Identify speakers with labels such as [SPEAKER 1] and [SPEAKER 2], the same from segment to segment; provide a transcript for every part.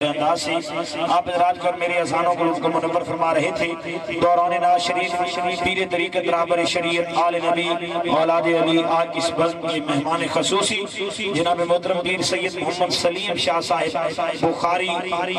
[SPEAKER 1] انداز سے آپ حضرات کر میری اذانوں کو منور فرما رہے تھے۔ دوران ناز شریف پیر طریقت رہبر شریعت آل نبی اولاد علی آج اس بزم کے مہمان خصوصی جناب محترم پیر سید محمد سلیم شاہ صاحب بخاری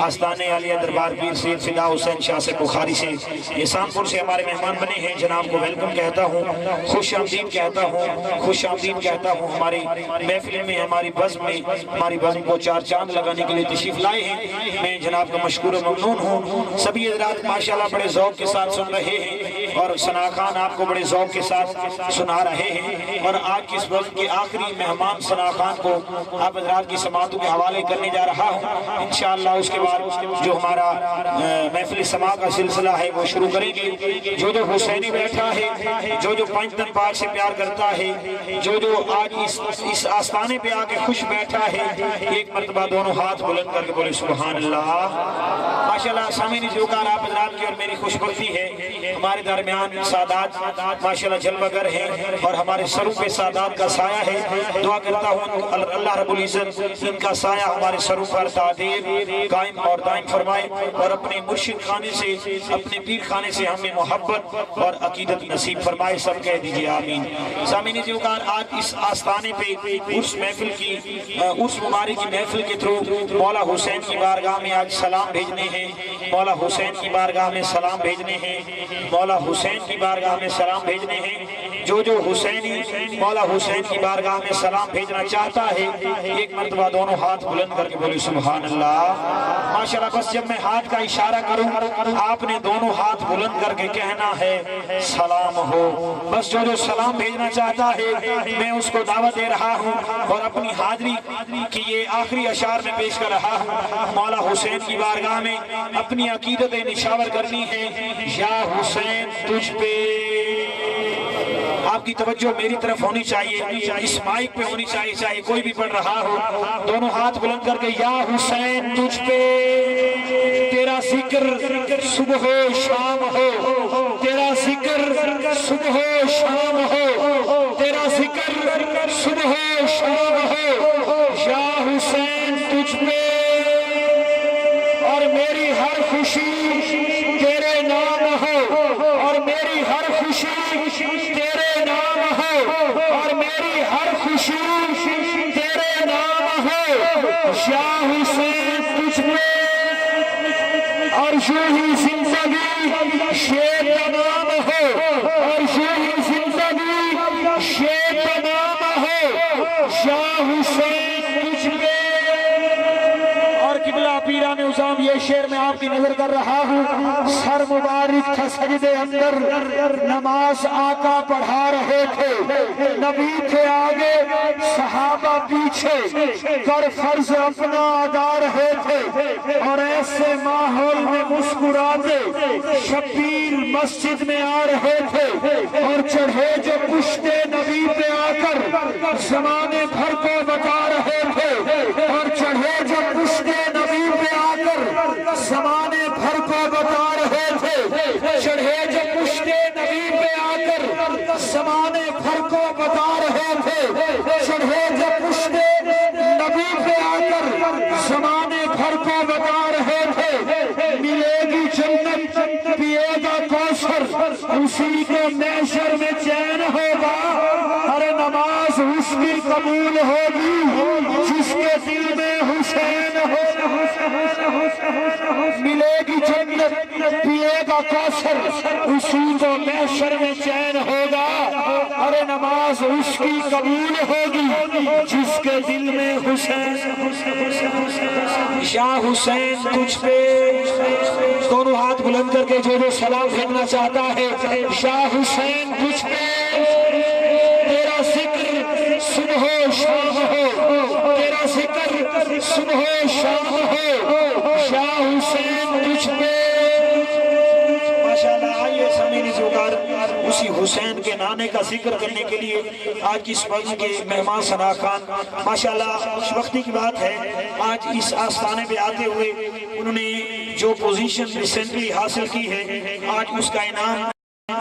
[SPEAKER 1] آستان عالیہ دربار پیر سید فدا حسین شاہ سے بخاری سے احسان پور سے ہمارے مہمان بنے ہیں۔ جناب کو ویلکم کہتا ہوں، خوش آمدید کہتا ہوں، خوش آمدید کہتا ہوں۔ ہماری محفل میں ہماری بزم کو چار چاند لگانے کے لیے تشریف لائے ہیں۔ میں جناب کا مشکور و ممنون ہوں۔ سبھی حضرات ماشاءاللہ بڑے ذوق کے ساتھ سن رہے ہیں اور ثنا خان آپ کو بڑے ذوق کے ساتھ سنا رہے ہیں، اور آج کی اس وقت کے آخری مہمان ثنا خان کو آپ حضرات کی سماعتوں کے حوالے کرنے جا رہا ہوں۔ انشاءاللہ اس کے بعد جو ہمارا محفل سماع کا سلسلہ ہے وہ شروع کریں گے۔ جو حسینی بیٹھا ہے، جو پنج تن پاک سے پیار کرتا ہے، جو آج اس آستانے پہ آ کے خوش بیٹھا ہے، ایک مرتبہ دونوں ہاتھ بلند کر کے بولے سبحان اللہ۔ ماشاءاللہ سامعین ذوقار آپ حضرات کی اور میری خوش بختی ہے، ہمارے درمیان سادات ماشاءاللہ جلوہ گر ہیں اور ہمارے سروں پہ سادات کا سایہ ہے۔ دعا کرتا ہوں اللہ رب العزت ان کا سایہ ہمارے سروں پر تعدیر قائم اور دائم فرمائے، اور اپنے مرشد خانے سے، اپنے پیر خانے سے ہمیں محبت اور عقیدت نصیب فرمائے۔ سب کہہ دیجئے آمین۔ سامعین ذوقار آج اس آستانے پہ عرس محفل کی عرس مبارک کی محفل کے تھرو مولا حسین کی بارگاہ میں آج سلام بھیجنے ہیں، مولا حسین کی بارگاہ میں سلام بھیجنے ہیں، مولا حسین کی بارگاہ میں سلام بھیجنے ہیں۔ جو حسینی مولا حسین کی بارگاہ میں سلام بھیجنا چاہتا ہے، ایک مرتبہ دونوں ہاتھ بلند کر کے بولے سبحان اللہ۔ ماشاءاللہ بس جب میں ہاتھ کا اشارہ کروں آپ نے دونوں ہاتھ بلند کر کے کہنا ہے سلام ہو۔ بس جو سلام بھیجنا چاہتا ہے میں اس کو دعوت دے رہا ہوں اور اپنی حاضری کی یہ آخری اشعار میں پیش کر رہا ہوں۔ مولا حسین کی بارگاہ میں اپنی عقیدت نشاور کرنی ہے۔ یا حسین تجھ پہ، آپ کی توجہ میری طرف ہونی چاہیے، اس مائک پہ ہونی چاہیے، چاہے کوئی بھی پڑھ رہا ہو، دونوں ہاتھ بلند کر کے یا حسین تجھ پہ تیرا ذکر صبح و شام ہو، تیرا ذکر صبح و شام ہو، تیرا ذکر صبح و شام ہو۔ یا حسین تجھ پہ اور میری ہر خوشی تیرے نام ہو، اور میری ہر خوشی تیرے نام ہو، اور میری ہر خوشی تیرے نام ہو۔ یا حسین تجھ پہ اور یوں ہی زندگی شیر کا نام ہو، اور یوں ہی زندگی شیر کا نام ہو۔ یا حسین تجھ پہ اور قبلہ پیران عظام یہ شعر میں آپ کی نظر کر رہا ہوں۔ سر مبارک تھا سجدے اندر، نماز آقا پڑھا رہے تھے، نبی تھے آگے صحابہ پیچھے، کر فرض اپنا ادا رہے تھے، اور ایسے ماحول میں مسکراتے شبیر مسجد میں آ رہے تھے، اور چڑھے جو پشتے نبی پہ آ کر زمانے بھر کو بتا رہے تھے، اور چڑھے جو پشتے نبی پہ آ کر زمانے بھر کو بتا رہے تھے، چڑھے جو پشتے نبی پہ آ کر زمانے بھر کو بتا رہے تھے، چڑھے جو پشتے نبی پہ آ کر زمانے بھر کو بتا رہے تھے۔ ملے گی جنت پیے گا کوثر، اسی کے محشر میں چین ہوگا، ہر نماز اس کی قبول ہوگی جس کے دل میں حسین ہو۔ ملے گی جنت پیے گا کوثر، اسی کو محشر میں چین ہوگا، ہر نماز اس کی قبول ہوگی جس کے دل میں حسین۔ یا حسین تجھ پہ دونوں ہاتھ بلند کر کے جو سلام بھیجنا چاہتا ہے، یا حسین تجھ پہ تیرا ذکر صبح و شام ہو، تیرا ذکر صبح و شام ہو۔ یا حسین تجھ پہ ماشاءاللہ آئیے سامعین ذوقار اسی حسین کے نانے کا ذکر کرنے کے لیے آج کی اس وقت کے مہمان ثنا خان ماشاءاللہ خوش بختی کی بات ہے، آج اس آستانے پہ آتے ہوئے انہوں نے جو پوزیشن ریسنٹلی حاصل کی ہے، آج اس کا انعام